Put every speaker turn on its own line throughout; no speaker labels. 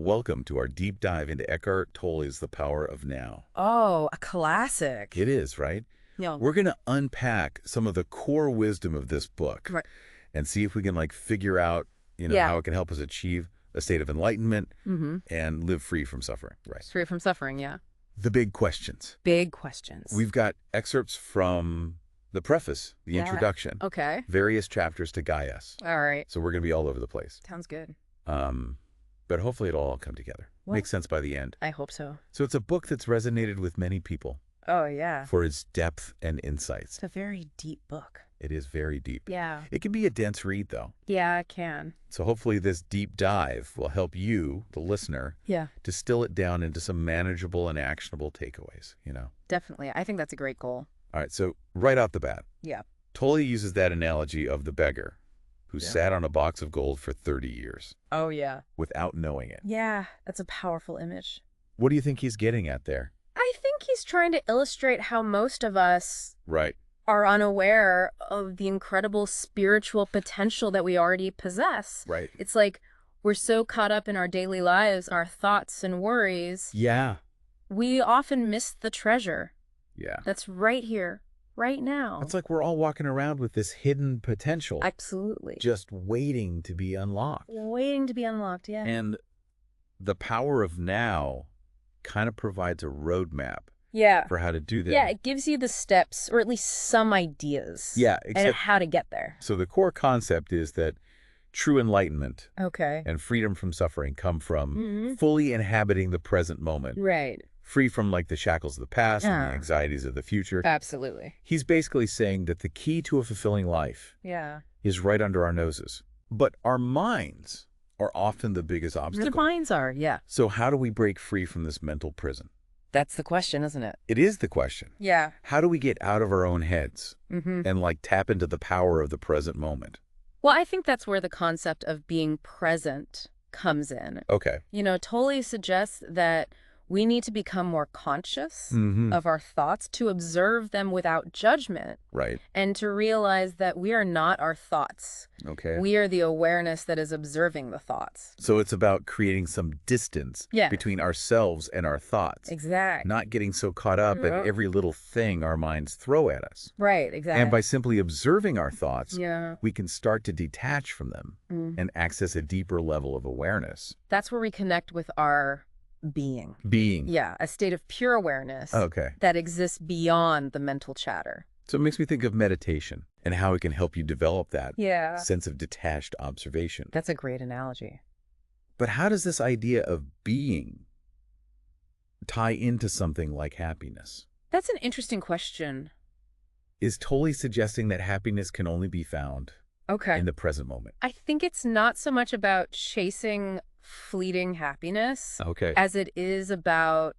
Welcome to our deep dive into Eckhart Tolle's The Power of Now.
Oh, a classic.
It is, right?
Yeah.
We're going to unpack some of the core wisdom of this book
Right.
and see if we can figure out,
Yeah.
how it can help us achieve a state of enlightenment
Mm-hmm.
and live free from suffering. Right.
Free from suffering, yeah.
The big questions.
Big questions.
We've got excerpts from the preface, the
Yeah.
introduction,
Okay.
various chapters to guide us.
All right.
So we're going to be all over the place.
Sounds good.
But hopefully it'll all come together.
Well-
Makes sense by the end.
I hope so.
So it's a book that's resonated with many people
Oh, yeah.
for its depth and insights.
It's a very deep book.
It is very deep.
Yeah.
It can be a dense read, though.
Yeah, it can.
So hopefully this deep dive will help you, the listener,
Yeah.
distill it down into some manageable and actionable takeaways,
Definitely. I think that's a great goal.
All right, so right off the bat,
Yeah.
Tolle uses that analogy of the beggar who
Yeah.
sat on a box of gold for 30 years
Oh, yeah.
without knowing it.
Yeah, that's a powerful image.
What do you think he's getting at there?
I think he's trying to illustrate how most of us
Right.
are unaware of the incredible spiritual potential that we already possess.
Right.
It's like we're so caught up in our daily lives, our thoughts and worries,
Yeah.
we often miss the treasure
Yeah.
that's right here, right now.
It's like we're all walking around with this hidden potential
Absolutely.
just waiting to be unlocked.
Waiting to be unlocked, yeah.
And the power of now kind of provides a roadmap
Yeah.
for how to do that.
Yeah, it gives you the steps, or at least some ideas.
Yeah,
And
except
how to get there.
so the core concept is that true enlightenment
Okay.
and freedom from suffering come from
Mhm.
fully inhabiting the present moment,
Right.
free from the shackles of the past and
Yeah.
the anxieties of the future.
Absolutely.
He's basically saying that the key to a fulfilling life
Yeah.
is right under our noses. But our minds are often the biggest
The
obstacle.
minds are, yeah.
So how do we break free from this mental prison?
That's the question, isn't it?
It is the question.
Yeah.
How do we get out of our own heads
Mm-hmm.
and tap into the power of the present moment?
Well, I think that's where the concept of being present comes in.
Okay.
Tolle suggests that we need to become more conscious
Mm-hmm.
of our thoughts, to observe them without judgment,
Right.
and to realize that we are not our thoughts.
Okay.
We are the awareness that is observing the thoughts.
So it's about creating some distance
Yeah.
between ourselves and our thoughts.
Exactly.
Not getting so caught up
Yeah.
at every little thing our minds throw at us.
Right, exactly.
And by simply observing our thoughts,
Yeah.
we can start to detach from them
Mm.
and access a deeper level of awareness.
That's where we connect with our being.
Being.
Yeah, a state of pure awareness
Okay.
that exists beyond the mental chatter.
So it makes me think of meditation and how it can help you develop that
Yeah.
sense of detached observation.
That's a great analogy.
But how does this idea of being tie into something like happiness?
That's an interesting question.
Is Tolle suggesting that happiness can only be found
Okay.
in the present moment?
I think it's not so much about chasing fleeting happiness
Okay.
as it is about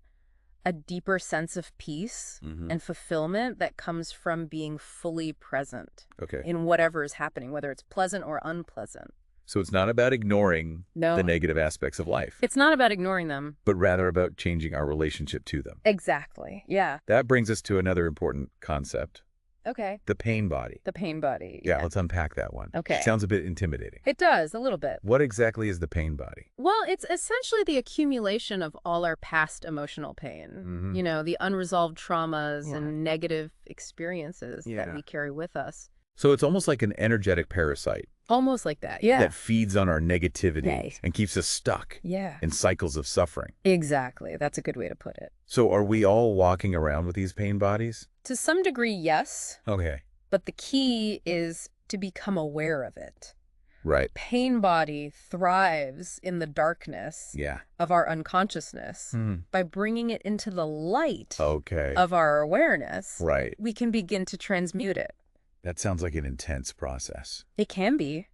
a deeper sense of peace
Mhm.
and fulfillment that comes from being fully present
Okay.
in whatever is happening, whether it's pleasant or unpleasant.
So it's not about ignoring
No,
the negative aspects of life,
it's not about ignoring them.
but rather about changing our relationship to them.
Exactly. Yeah.
That brings us to another important concept,
Okay.
the pain body.
The pain body.
Yeah, let's unpack that one.
Okay.
It sounds a bit intimidating.
It does, a little bit.
What exactly is the pain body?
Well, it's essentially the accumulation of all our past emotional pain.
Mhm.
The unresolved traumas
Yeah.
and negative experiences
Yeah.
that we carry with us.
So it's almost like an energetic parasite
Almost like that. Yeah.
that feeds on our negativity
Right.
and keeps us stuck
Yeah.
in cycles of suffering.
Exactly. That's a good way to put it.
So are we all walking around with these pain bodies?
To some degree, yes.
Okay.
But the key is to become aware of it.
Right.
Pain body thrives in the darkness
Yeah.
of our unconsciousness.
Hmm.
By bringing it into the light
Okay.
of our awareness,
Right.
we can begin to transmute it.
That sounds like an intense process.
It can be.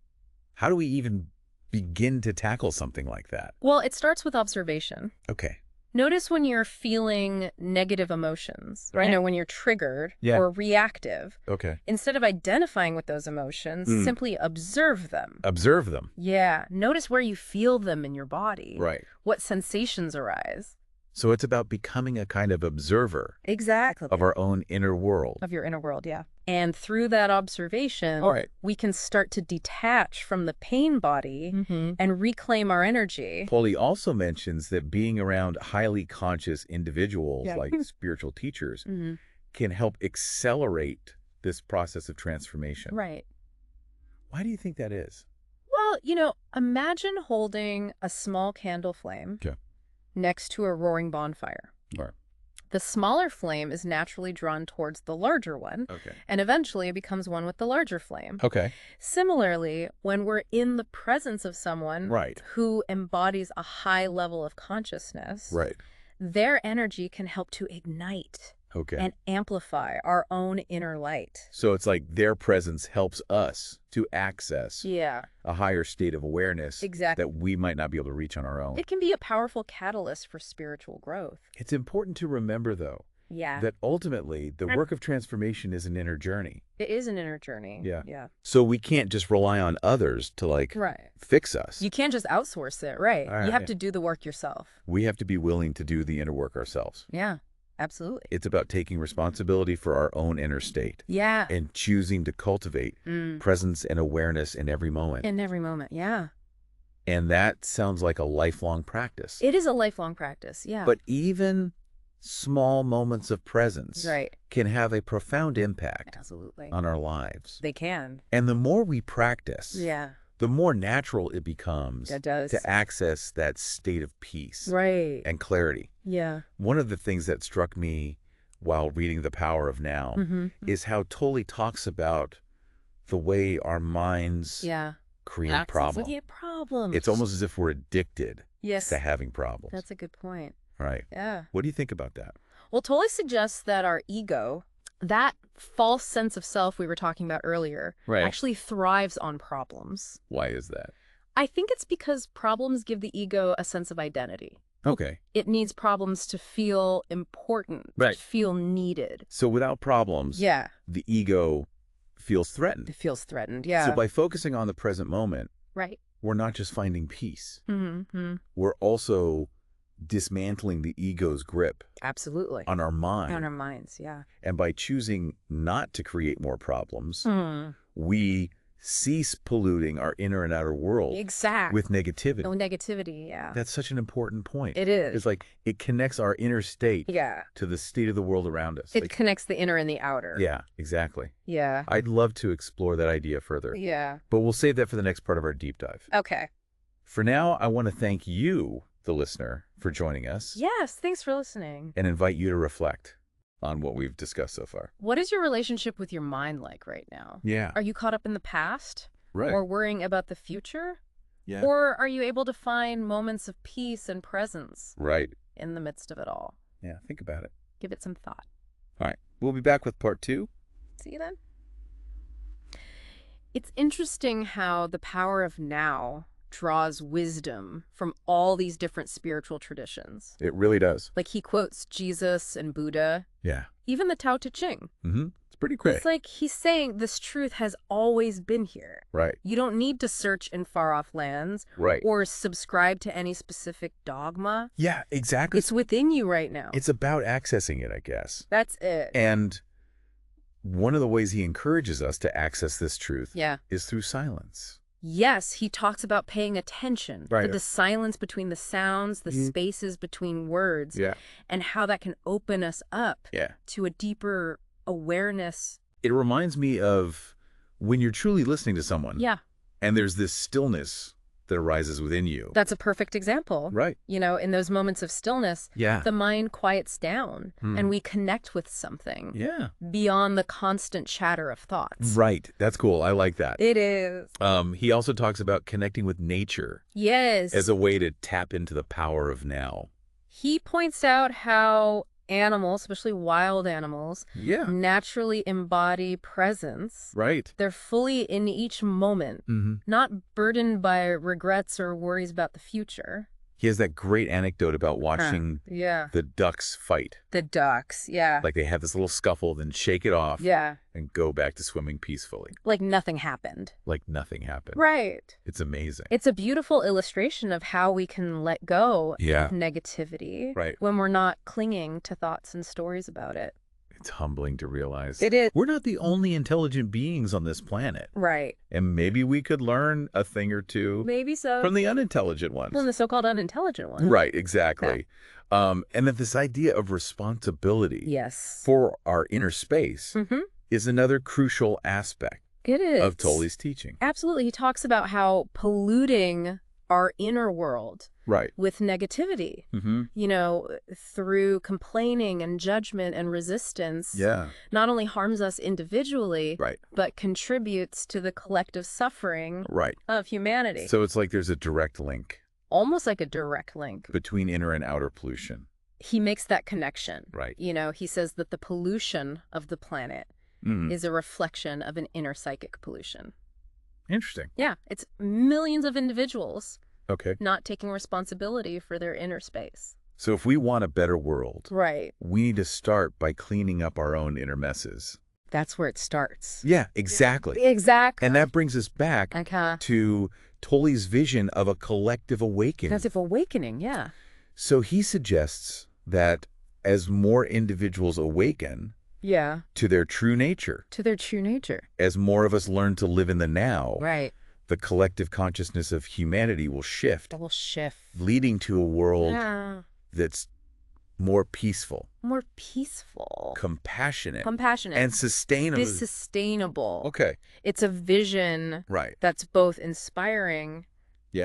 How do we even begin to tackle something like that?
Well, it starts with observation.
Okay.
Notice when you're feeling negative emotions,
Right.
when you're triggered
Yeah.
or reactive.
Okay.
Instead of identifying with those emotions,
Mm.
simply observe them.
Observe them.
Yeah. Notice where you feel them in your body.
Right.
What sensations arise.
So it's about becoming a kind of observer
Exactly.
of our own inner world.
Of your inner world, yeah. And through that observation,
All right.
we can start to detach from the pain body and reclaim our energy.
Paulie also mentions that being around highly conscious individuals like spiritual teachers can help accelerate this process of transformation.
Right.
Why do you think that is?
Well, imagine holding a small candle flame next to a roaring bonfire.
Right.
The smaller flame is naturally drawn towards the larger one, and eventually it becomes one with the larger flame.
Okay.
Similarly, when we're in the presence of someone who embodies a high level of consciousness, their energy can help to ignite and amplify our own inner light.
So it's like their presence helps us to access
Yeah.
a higher state of awareness
Exactly.
that we might not be able to reach on our own.
It can be a powerful catalyst for spiritual growth.
It's important to remember, though, that ultimately the work of transformation is an inner journey.
It is an inner journey.
Yeah. So we can't just rely on others to fix us.
You can't just outsource it, right? You have to do the work yourself.
We have to be willing to do the inner work ourselves.
Yeah, absolutely.
It's about taking responsibility for our own inner state.
Yeah.
And choosing to cultivate presence and awareness in every moment.
In every moment, yeah.
And that sounds like a lifelong practice.
It is a lifelong practice, yeah.
But even small moments of presence can have a profound impact on our lives.
They can.
And the more we practice, the more natural it becomes to access that state of peace and clarity.
Yeah.
One of the things that struck me while reading The Power of Now is how Tolle talks about the way our minds create problems. It's almost as if we're addicted to having problems.
That's a good point.
Right.
Yeah.
What do you think about that?
Well, Tolle suggests that our ego, that false sense of self we were talking about earlier, actually thrives on problems.
Why is that?
I think it's because problems give the ego a sense of identity.
Okay.
It needs problems to feel important, to feel needed.
So without problems, the ego feels threatened.
It feels threatened, yeah.
So by focusing on the present moment,
we're
not just finding peace. We're also dismantling the ego's grip on our mind.
On our minds, yeah.
And by choosing not to create more problems, we cease polluting our inner and outer world with negativity.
No negativity, yeah.
That's such an important point.
It is.
It's like it connects our inner state to the state of the world around us.
It connects the inner and the outer.
Yeah, exactly.
Yeah.
I'd love to explore that idea further.
Yeah.
But we'll save that for the next part of our deep dive.
Okay.
For now, I want to thank you, the listener, for joining us.
Yes, thanks for listening.
And invite you to reflect on what we've discussed so far.
What is your relationship with your mind like right now?
Yeah.
Are you caught up in the past?
Right.
Or worrying about the future?
Yeah.
Or are you able to find moments of peace and presence in the midst of it all?
Yeah, think about it.
Give it some thought.
All right. We'll be back with part 2.
See you then. It's interesting how the power of now draws wisdom from all these different spiritual traditions.
It really does.
Like he quotes Jesus and Buddha.
Yeah.
Even the Tao Te Ching.
It's pretty great.
It's like he's saying this truth has always been here.
Right.
You don't need to search in far-off lands or subscribe to any specific dogma.
Yeah, exactly.
It's within you right now.
It's about accessing it, I guess.
That's it.
And one of the ways he encourages us to access this truth is through silence.
Yes, he talks about paying attention to the silence between the sounds, the spaces between words, and how that can open us up to a deeper awareness.
It reminds me of when you're truly listening to someone.
Yeah.
And there's this stillness that arises within you.
That's a perfect example.
Right.
You know, in those moments of stillness, the mind quiets down and we connect with something beyond the constant chatter of thoughts.
Right. That's cool. I like that.
It is.
He also talks about connecting with nature.
Yes.
As a way to tap into the power of now.
He points out how animals, especially wild animals, naturally embody presence.
Right.
They're fully in each moment, not burdened by regrets or worries about the future.
He has that great anecdote about watching the ducks fight.
The ducks, yeah.
Like they have this little scuffle, then shake it off and go back to swimming peacefully.
Like nothing happened.
Like nothing happened.
Right.
It's amazing.
It's a beautiful illustration of how we can let go of negativity when we're not clinging to thoughts and stories about it.
It's humbling to realize.
It is.
We're not the only intelligent beings on this planet.
Right.
And maybe we could learn a thing or two.
Maybe so.
From the unintelligent ones.
From the so-called unintelligent ones.
Right, exactly. Yeah. And that this idea of responsibility for our inner space is another crucial aspect of Tolle's teaching.
Absolutely. He talks about how polluting our inner world with negativity, you know, through complaining and judgment and resistance, not only harms us individually, but contributes to the collective suffering of humanity.
So it's like there's a direct link.
Almost like a direct link.
Between inner and outer pollution.
He makes that connection.
Right.
You know, he says that the pollution of the planet is a reflection of an inner psychic pollution.
Interesting.
Yeah. It's millions of individuals not taking responsibility for their inner space.
So if we want a better world, we need to start by cleaning up our own inner messes.
That's where it starts.
Yeah, exactly.
Exactly.
And that brings us back to Tolle's vision of a collective awakening.
Collective awakening, yeah.
So he suggests that as more individuals awaken to their true nature.
To their true nature.
As more of us learn to live in the now.
Right.
The collective consciousness of humanity will shift.
It will shift.
Leading to a world that's more peaceful.
More peaceful.
Compassionate.
Compassionate.
And sustainable.
Sustainable.
Okay.
It's a vision that's both inspiring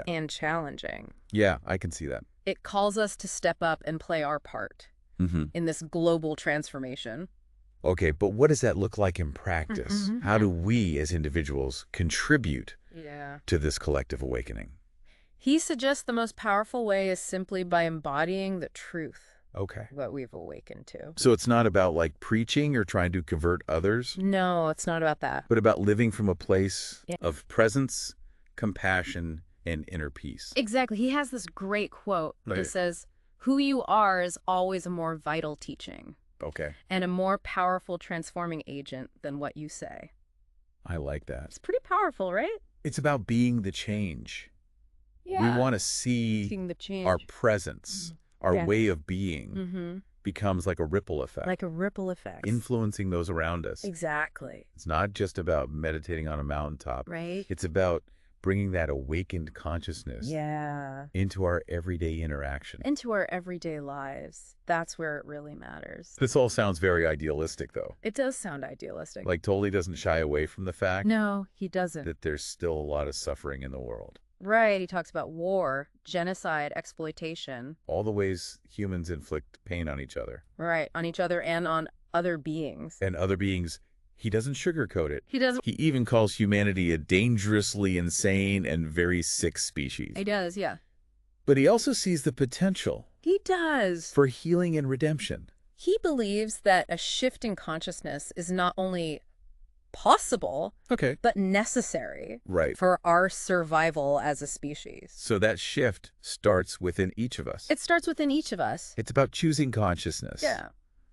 and challenging.
Yeah, I can see that.
It calls us to step up and play our part in this global transformation.
Okay, but what does that look like in practice? How do we as individuals contribute to this collective awakening?
He suggests the most powerful way is simply by embodying the truth.
Okay.
What we've awakened to.
So it's not about like preaching or trying to convert others?
No, it's not about that.
But about living from a place of presence, compassion, and inner peace.
Exactly. He has this great quote that says, "Who you are is always a more vital teaching."
Okay.
And a more powerful transforming agent than what you say.
I like that.
It's pretty powerful, right?
It's about being the change.
Yeah.
We want to see
the change.
Our presence, our way of being becomes like a ripple effect.
Like a ripple effect.
Influencing those around us.
Exactly.
It's not just about meditating on a mountaintop.
Right.
It's about bringing that awakened consciousness into our everyday interaction.
Into our everyday lives. That's where it really matters.
This all sounds very idealistic, though.
It does sound idealistic.
Like Tolle doesn't shy away from the fact
no, he doesn't.
that there's still a lot of suffering in the world.
Right. He talks about war, genocide, exploitation.
All the ways humans inflict pain on each other.
Right. On each other and on other beings.
And other beings. He doesn't sugarcoat it.
He doesn't.
He even calls humanity a dangerously insane and very sick species.
He does, yeah.
But he also sees the potential.
He does.
For healing and redemption.
He believes that a shift in consciousness is not only possible, but necessary for our survival as a species.
So that shift starts within each of us.
It starts within each of us.
It's about choosing consciousness.
Yeah.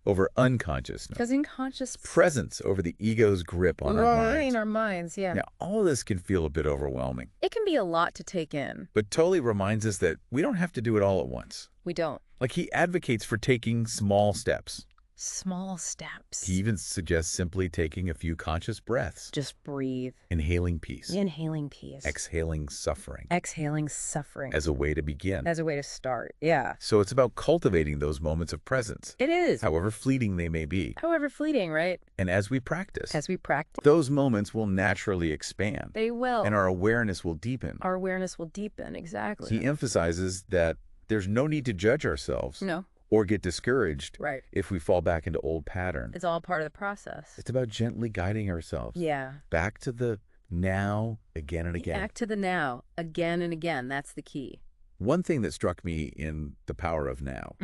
Over unconsciousness.
Because unconscious
presence over the ego's grip on our minds.
In our minds, yeah.
Now, all this can feel a bit overwhelming.
It can be a lot to take in.
But Tolle reminds us that we don't have to do it all at once.
We don't.
Like he advocates for taking small steps.
Small steps.
He even suggests simply taking a few conscious breaths.
Just breathe.
Inhaling peace.
Inhaling peace.
Exhaling suffering.
Exhaling suffering.
As a way to begin.
As a way to start, yeah.
So it's about cultivating those moments of presence.
It is.
However fleeting they may be.
However fleeting, right?
And as we practice.
As we practice.
Those moments will naturally expand.
They will.
And our awareness will deepen.
Our awareness will deepen, exactly.
He emphasizes that there's no need to judge ourselves.
No.
Or get discouraged
right.
if we fall back into old patterns.
It's all part of the process.
It's about gently guiding ourselves.
Yeah.
Back to the now again and again.
Back to the now again and again. That's the key.
One thing that struck me in The Power of Now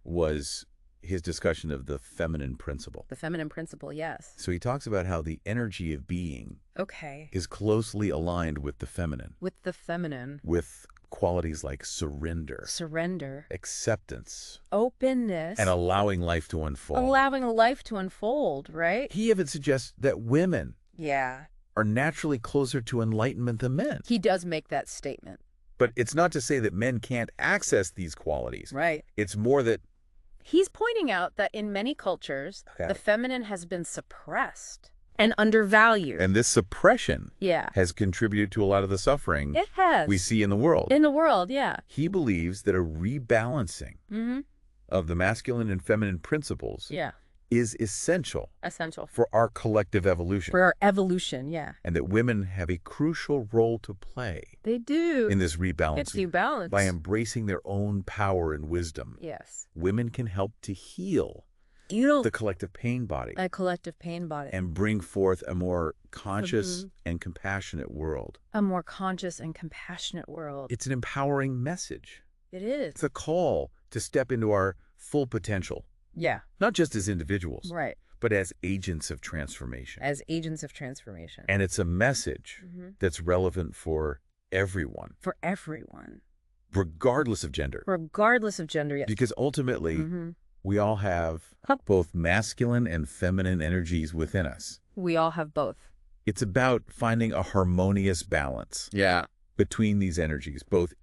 was his discussion of the feminine principle.
The feminine principle, yes.
So he talks about how the energy of being is closely aligned with the feminine.
With the feminine.
With qualities like surrender, acceptance,
openness,
and allowing life to unfold.
Allowing life to unfold, right?
He even suggests that women are naturally closer to enlightenment than men.
He does make that statement.
But it's not to say that men can't access these qualities.
Right.
It's more that
he's pointing out that in many cultures, the feminine has been suppressed and undervalued.
And this suppression has contributed to a lot of the suffering we see in the world.
In the world, yeah.
He believes that a rebalancing of the masculine and feminine principles is essential for our collective evolution.
For our evolution,
And that women have a crucial role to play.
They do.
In this rebalancing.
It's rebalance.
By embracing their own power and wisdom.
Yes.
Women can help to heal the collective pain body.
A collective pain body.
And bring forth a more conscious and compassionate world.
A more conscious and compassionate world.
It's an empowering message.
It is.
It's a call to step into our full potential.
Yeah.
Not just as individuals.
Right.
But as agents of transformation.
As agents of transformation.
And it's a message that's relevant for everyone.
For everyone.
Regardless of gender.
Regardless of gender, yes.
Because ultimately, we all have both masculine and feminine energies within us.
We all have both.
It's about finding a harmonious balance between these energies, both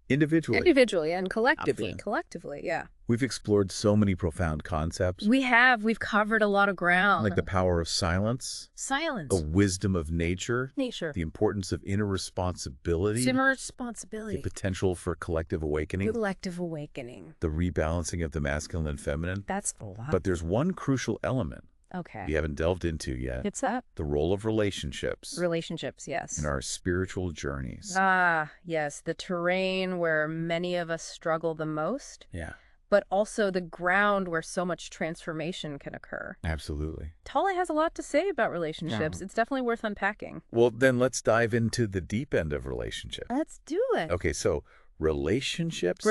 individually
and collectively. Collectively, yeah.
We've explored so many profound concepts.
We have. We've covered a lot of ground.
Like the power of silence. The wisdom of nature. The importance of inner responsibility. The potential for collective awakening. The rebalancing of the masculine and feminine.
That's a lot.
But there's one crucial element we haven't delved into yet.
It's that?
The role of relationships.
Relationships, yes.
In our spiritual journeys.
Ah, yes. The terrain where many of us struggle the most.
Yeah.
But also the ground where so much transformation can occur.
Absolutely.
Tolle has a lot to say about relationships. It's definitely worth unpacking.
Well, then let's dive into the deep end of relationships.
Let's do it.
Okay, so relationships,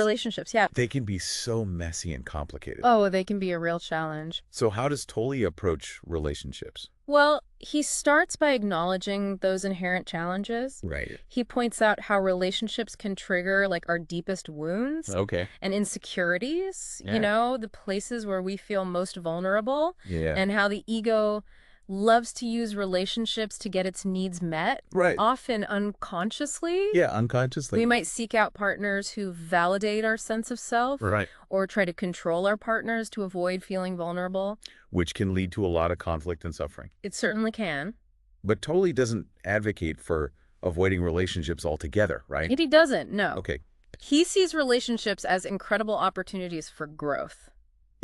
yeah.
They can be so messy and complicated.
Oh, they can be a real challenge.
So how does Tolle approach relationships?
Well, he starts by acknowledging those inherent challenges.
Right.
He points out how relationships can trigger like our deepest wounds and insecurities, you know, the places where we feel most vulnerable and how the ego loves to use relationships to get its needs met, often unconsciously.
Yeah, unconsciously.
We might seek out partners who validate our sense of self, or try to control our partners to avoid feeling vulnerable.
Which can lead to a lot of conflict and suffering.
It certainly can.
But Tolle doesn't advocate for avoiding relationships altogether, right?
He doesn't, no.
Okay.
He sees relationships as incredible opportunities for growth.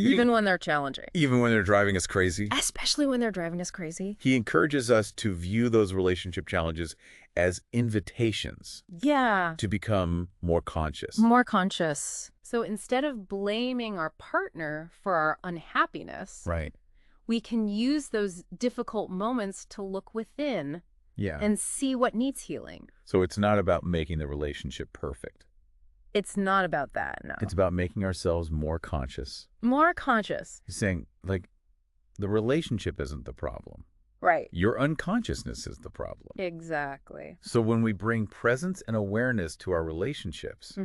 Even when they're challenging.
Even when they're driving us crazy.
Especially when they're driving us crazy.
He encourages us to view those relationship challenges as invitations.
Yeah.
To become more conscious.
More conscious. So instead of blaming our partner for our unhappiness, we can use those difficult moments to look within and see what needs healing.
So it's not about making the relationship perfect.
It's not about that, no.
It's about making ourselves more conscious.
More conscious.
He's saying, like, the relationship isn't the problem.
Right.
Your unconsciousness is the problem.
Exactly.
So when we bring presence and awareness to our relationships,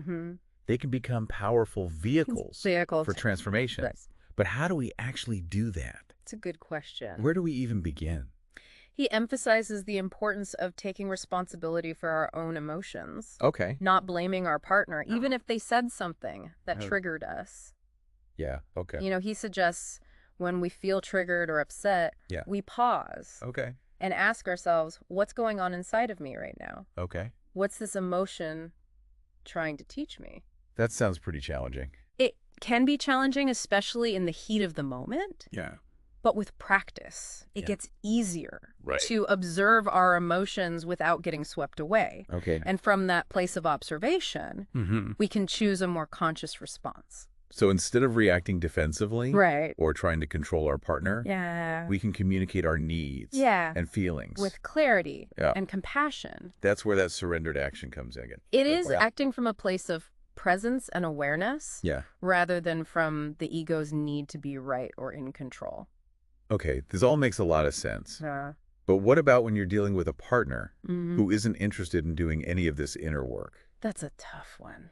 they can become powerful vehicles for transformation. Yes. But how do we actually do that?
It's a good question.
Where do we even begin?
He emphasizes the importance of taking responsibility for our own emotions.
Okay.
Not blaming our partner, even if they said something that triggered us.
Yeah, okay.
You know, he suggests when we feel triggered or upset, we pause.
Okay.
And ask ourselves, what's going on inside of me right now?
Okay.
What's this emotion trying to teach me?
That sounds pretty challenging.
It can be challenging, especially in the heat of the moment.
Yeah.
But with practice, it gets easier to observe our emotions without getting swept away.
Okay.
And from that place of observation, we can choose a more conscious response.
So instead of reacting defensively or trying to control our partner, we can communicate our needs and feelings.
With clarity and compassion.
That's where that surrendered action comes in again.
It is acting from a place of presence and awareness rather than from the ego's need to be right or in control.
Okay, this all makes a lot of sense. But what about when you're dealing with a partner who isn't interested in doing any of this inner work?
That's a tough one.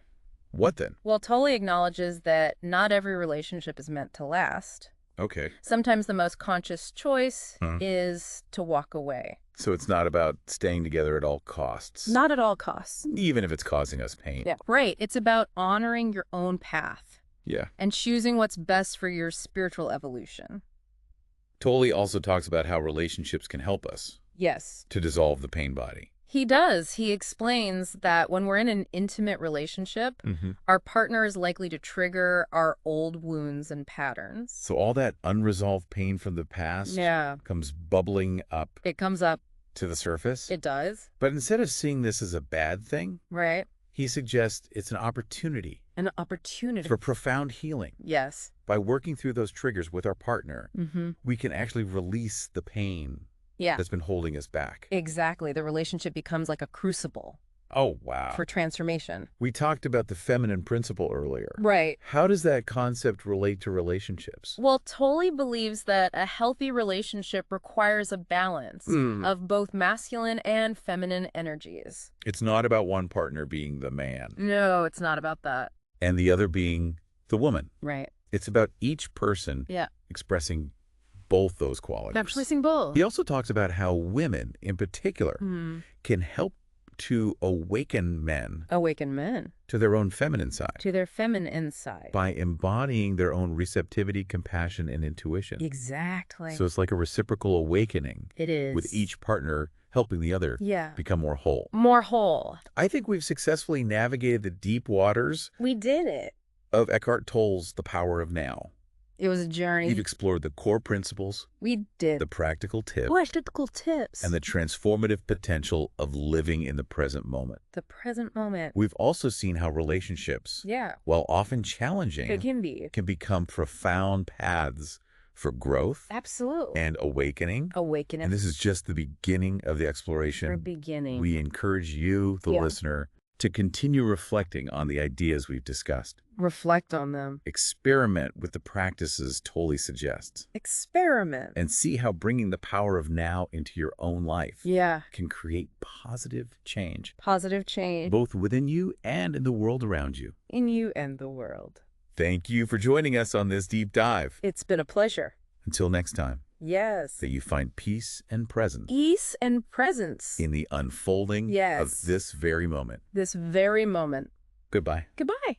What then?
Well, Tolle acknowledges that not every relationship is meant to last.
Okay.
Sometimes the most conscious choice is to walk away.
So it's not about staying together at all costs.
Not at all costs.
Even if it's causing us pain.
Yeah. Right. It's about honoring your own path.
Yeah.
And choosing what's best for your spiritual evolution.
Tolle also talks about how relationships can help us.
Yes.
To dissolve the pain body.
He does. He explains that when we're in an intimate relationship, our partner is likely to trigger our old wounds and patterns.
So all that unresolved pain from the past comes bubbling up.
It comes up.
To the surface.
It does.
But instead of seeing this as a bad thing,
right,
he suggests it's an opportunity.
An opportunity.
For profound healing.
Yes.
By working through those triggers with our partner, we can actually release the pain that's been holding us back.
Exactly. The relationship becomes like a crucible.
Oh, wow.
For transformation.
We talked about the feminine principle earlier.
Right.
How does that concept relate to relationships?
Well, Tolle believes that a healthy relationship requires a balance of both masculine and feminine energies.
It's not about one partner being the man.
No, it's not about that.
And the other being the woman.
Right.
It's about each person expressing both those qualities.
Expressing both.
He also talks about how women, in particular, can help to awaken men.
Awaken men.
To their own feminine side.
To their feminine side.
By embodying their own receptivity, compassion, and intuition.
Exactly.
So it's like a reciprocal awakening.
It is.
With each partner helping the other become more whole.
More whole.
I think we've successfully navigated the deep waters.
We did it.
Of Eckhart Tolle's The Power of Now.
It was a journey.
We've explored the core principles.
We did.
The practical tips.
Practical tips.
And the transformative potential of living in the present moment.
The present moment.
We've also seen how relationships, while often challenging, can become profound paths for growth.
Absolutely.
And awakening.
Awakening.
And this is just the beginning of the exploration.
The beginning.
We encourage you, the listener, to continue reflecting on the ideas we've discussed.
Reflect on them.
Experiment with the practices Tolle suggests.
Experiment.
And see how bringing the power of now into your own life can create positive change.
Positive change.
Both within you and in the world around you.
In you and the world.
Thank you for joining us on this deep dive.
It's been a pleasure.
Until next time.
Yes.
That you find peace and presence.
Peace and presence.
In the unfolding of this very moment.
This very moment.
Goodbye.
Goodbye.